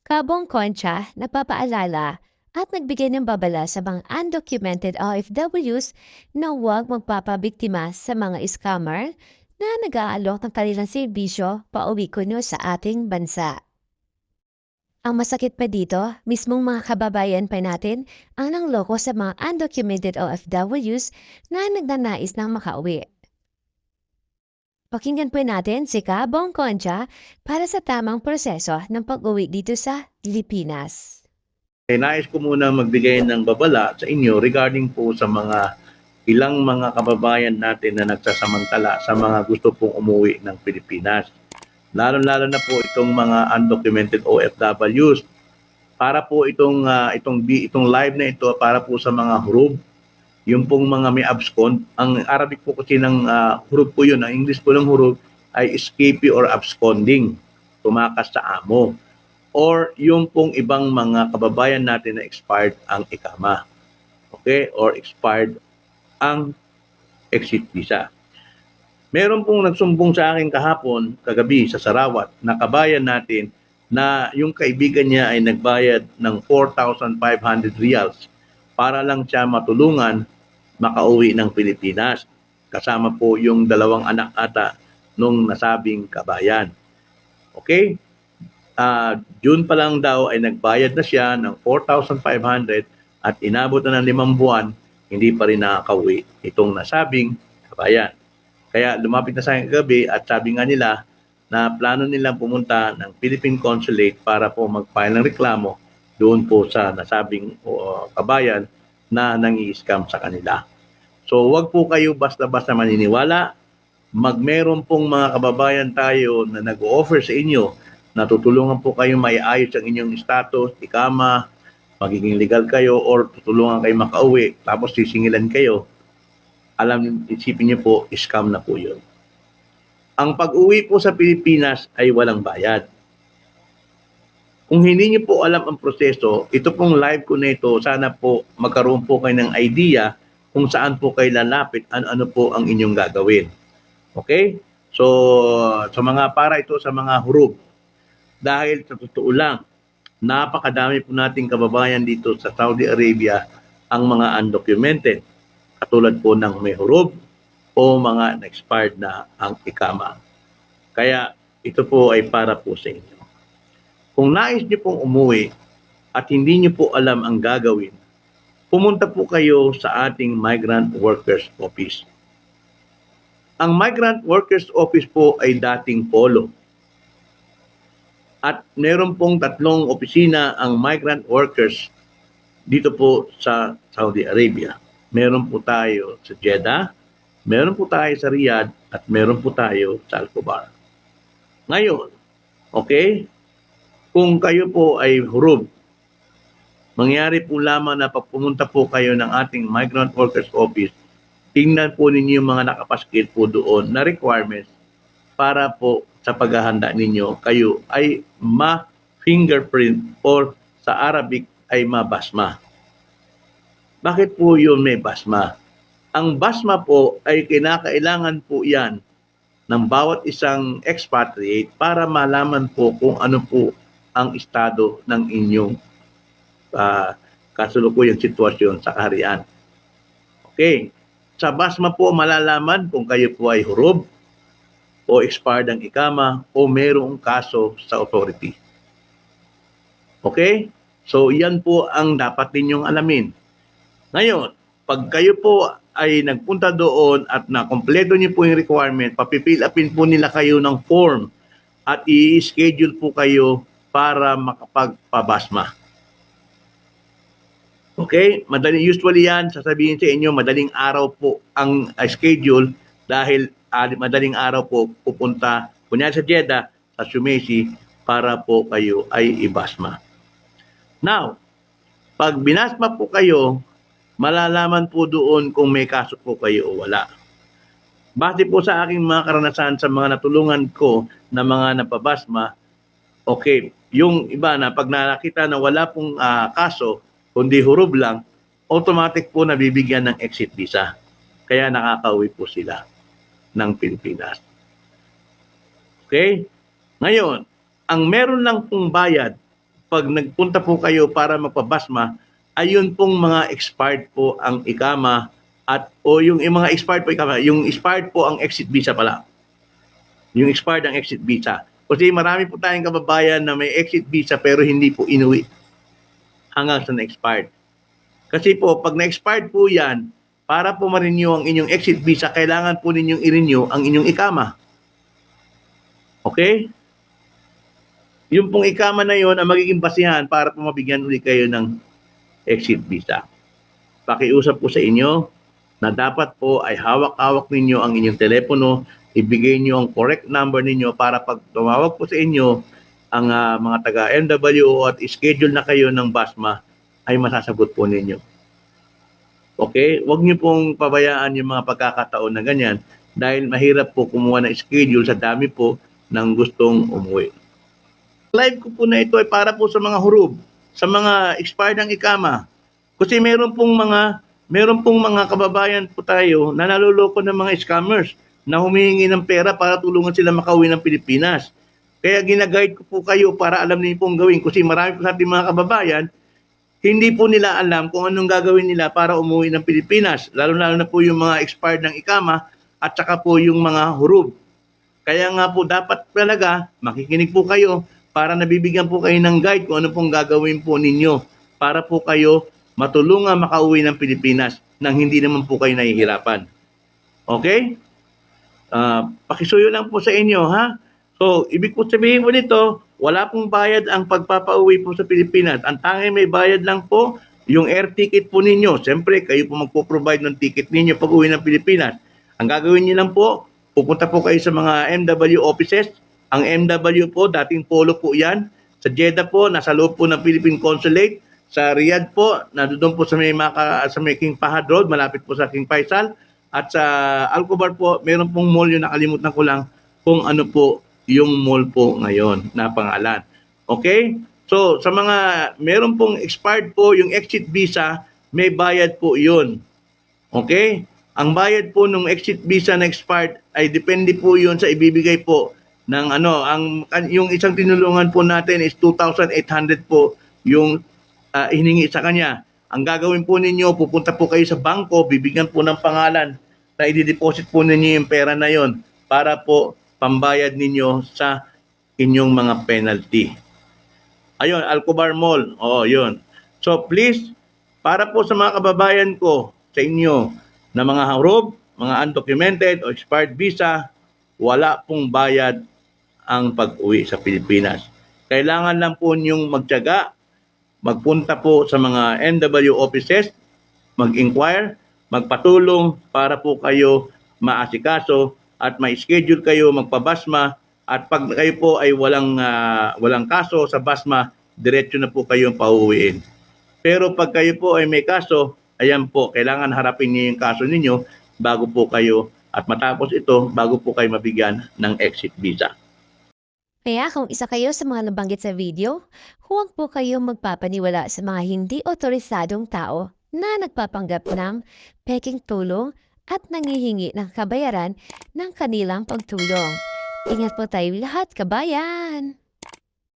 Kabong Concha nagpapaalala at nagbigay ng babala sa mga undocumented OFWs na huwag magpapabiktima sa mga scammer na nag-aalok ng kanilang serbisyo pauwi kuno sa ating bansa. Ang masakit pa dito, mismong mga kababayan pa natin ang nangloko sa mga undocumented OFWs na nagnanais ng makauwi. Pakinggan po natin si Kabong Concha para sa tamang proseso ng pag-uwi dito sa Pilipinas. Nais ko muna magbigay ng babala sa inyo regarding po sa mga ilang mga kababayan natin na nagsasamantala sa mga gusto pong umuwi ng Pilipinas. Lalo-lalo na po itong mga undocumented OFWs. Para po itong live na ito para po sa mga hurub, yung pong mga may abscond. Ang Arabic po kasi ng hurub po yun, ang English po ng hurub ay escapee or absconding, tumakas sa amo. Or yung pong ibang mga kababayan natin na expired ang ikama. Okay? Or expired ang exit visa. Meron pong nagsumbong sa akin kahapon, kagabi sa Sarawat, na kabayan natin na yung kaibigan niya ay nagbayad ng 4,500 reals para lang siya matulungan makauwi ng Pilipinas. Kasama po yung dalawang anak ata nung nasabing kabayan. Okay? June pa lang daw ay nagbayad na siya ng 4,500 at inabot na ng 5 buwan, hindi pa rin nakakauwi itong nasabing kabayan. Kaya lumapit na sa akin kagabi at sabi nga nila na plano nilang pumunta ng Philippine Consulate para po mag-file ng reklamo doon po sa nasabing kabayan na nangi-scam sa kanila. So wag po kayo basta-basta maniniwala. Meron pong mga kababayan tayo na nag-o-offer sa inyo na tutulungan po kayo maiayos ang inyong status, ikama, magiging legal kayo, or tutulungan kayo makauwi, tapos sisingilan kayo. Isipin niyo po, scam na po yun. Ang pag-uwi po sa Pilipinas ay walang bayad. Kung hindi niyo po alam ang proseso, ito pong live ko na ito, sana po magkaroon po kayo ng idea kung saan po kayo lalapit, ano po ang inyong gagawin. Okay? So, para ito sa mga hurub. Dahil sa totoo lang, napakadami po nating kababayan dito sa Saudi Arabia ang mga undocumented. Katulad po ng may hurub o mga na-expired na ang ikama. Kaya ito po ay para po sa inyo. Kung nais niyo pong umuwi at hindi niyo po alam ang gagawin, pumunta po kayo sa ating Migrant Workers Office. Ang Migrant Workers Office po ay dating polo. At meron pong 3 opisina ang migrant workers dito po sa Saudi Arabia. Meron po tayo sa Jeddah, meron po tayo sa Riyadh, at meron po tayo sa Al-Khobar. Ngayon, okay, kung kayo po ay hurub, mangyari po lamang na pagpumunta po kayo ng ating Migrant Workers Office, tingnan po ninyo yung mga nakapaskil po doon na requirements para po sa paghahanda ninyo, kayo ay ma-fingerprint or sa Arabic ay ma-basma. Bakit po yun may basma? Ang basma po ay kinakailangan po yan ng bawat isang expatriate para malaman po kung ano po ang estado ng inyong kasulukuyang sitwasyon sa kaharian. Okay. Sa basma po malalaman kung kayo po ay hurub o expired ang ikama o mayroong kaso sa authority. Okay? So, yan po ang dapat ninyong alamin. Ngayon, pag kayo po ay nagpunta doon at nakompleto niyo po yung requirement, papipill upin po nila kayo ng form at i-schedule po kayo para makapagpabasma. Okay? Usually yan, sasabihin sa inyo, madaling araw po ang schedule dahil madaling araw po pupunta kunyari sa Jeddah, sa Shumesi, para po kayo ay ibasma. Now, pag binasma po kayo, malalaman po doon kung may kaso po kayo o wala. Base po sa aking mga karanasan sa mga natulungan ko na mga napabasma, okay, yung iba na pag nakita na wala pong kaso, kundi hurub lang, automatic po nabibigyan ng exit visa. Kaya nakakauwi po sila ng Pilipinas. Okay? Ngayon, ang meron lang pong bayad pag nagpunta po kayo para magpabasma, ayun pong mga expired po ang ikama at o yung mga expired po ikama, yung expired po ang exit visa pala. Yung expired ang exit visa. Kasi marami po tayong kababayan na may exit visa pero hindi po inuwi hanggang sa na-expired. Kasi po, pag na-expired po yan, para po ma-renew ang inyong exit visa, kailangan po ninyong i-renew ang inyong ikama. Okay? Yung pong ikama na yon ang magiging basihan para po mabigyan ulit kayo ng exit visa. Pakiusap po sa inyo na dapat po ay hawak-hawak ninyo ang inyong telepono, ibigay niyo ang correct number ninyo para pag tumawag po sa inyo ang mga taga-MWO at schedule na kayo ng BASMA, ay masasagot po ninyo. Okay? Huwag niyo pong pabayaan yung mga pagkakataon na ganyan dahil mahirap po kumuha ng schedule sa dami po ng gustong umuwi. Live ko po na ito ay para po sa mga hurub, sa mga expired ng ikama. Kasi meron pong mga kababayan po tayo na naloloko ng mga scammers na humihingi ng pera para tulungan sila makauwi ng Pilipinas. Kaya ginaguide ko po kayo para alam niyo pong gawin. Kasi marami po sa ating mga kababayan, hindi po nila alam kung anong gagawin nila para umuwi ng Pilipinas. Lalo-lalo na po yung mga expired ng ikama at saka po yung mga hurub. Kaya nga po dapat talaga makikinig po kayo para nabibigyan po kayo ng guide kung ano pong gagawin po ninyo para po kayo matulungan makauwi ng Pilipinas nang hindi naman po kayo nahihirapan. Okay? Pakisuyo lang po sa inyo, ha? So, ibig po sabihin po nito, wala pong bayad ang pagpapauwi po sa Pilipinas. Ang tanging may bayad lang po, yung air ticket po ninyo. Siyempre, kayo po magpo-provide ng ticket ninyo pag uwi ng Pilipinas. Ang gagawin niyo lang po, pupunta po kayo sa mga MW offices. Ang MW po, dating polo po yan. Sa Jeddah po, nasa loob po ng Philippine Consulate. Sa Riyadh po, nandoon po sa may King Fahad Road, malapit po sa King Faisal. At sa Al-Khobar po, meron pong mall yun, nakalimutan ko lang kung ano po yung mall po ngayon na pangalan. Okay? So, sa mga meron pong expired po yung exit visa, may bayad po yun. Okay? Ang bayad po ng exit visa na expired ay depende po yun sa ibibigay po ng yung isang tinulungan po natin is 2,800 po yung hiningi sa kanya. Ang gagawin po ninyo, pupunta po kayo sa bangko, bibigyan po ng pangalan na i-deposit po ninyo yung pera na yon para po pambayad ninyo sa inyong mga penalty. Ayun, Al-Khobar Mall. Yun. So please, para po sa mga kababayan ko, sa inyo, na mga hurub, mga undocumented o expired visa, wala pong bayad ang pag-uwi sa Pilipinas. Kailangan lang po niyong magtiyaga, magpunta po sa mga MW offices, mag-inquire, magpatulong para po kayo maasikaso at may schedule kayo magpabasma at pag kayo po ay walang kaso sa basma, diretso na po kayo pauwiin. Pero pag kayo po ay may kaso, ayan po, kailangan harapin niyo yung kaso ninyo bago po kayo at matapos ito, bago po kayo mabigyan ng exit visa. Kaya kung isa kayo sa mga nabanggit sa video, huwag po kayong magpapaniwala sa mga hindi otorisadong tao na nagpapanggap ng peking tulong at nangihingi ng kabayaran ng kanilang pagtulong. Ingat po tayo lahat, kabayan!